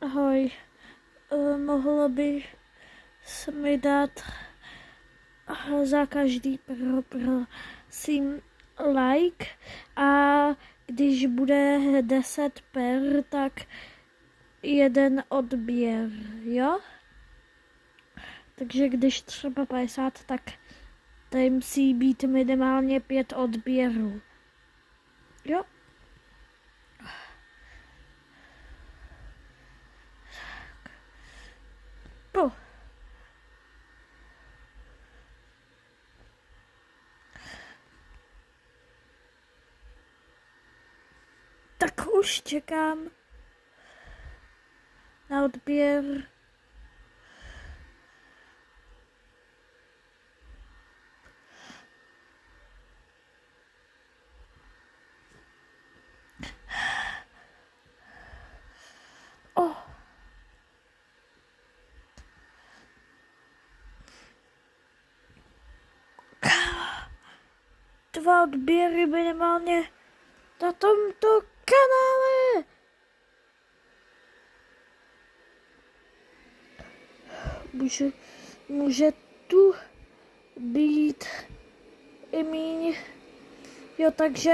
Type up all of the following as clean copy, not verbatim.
Ahoj, mohlo by se mi dát za každý prosím like a když bude 10 per, tak jeden odběr, jo? Takže když třeba 50, tak tady musí být minimálně 5 odběrů, jo? Po. Tak už čekám na odběr. Oh. Dva odběry minimálně na tomto kanále. Může tu být i míň. Jo, takže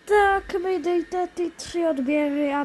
tak mi dejte ty 3 odběry a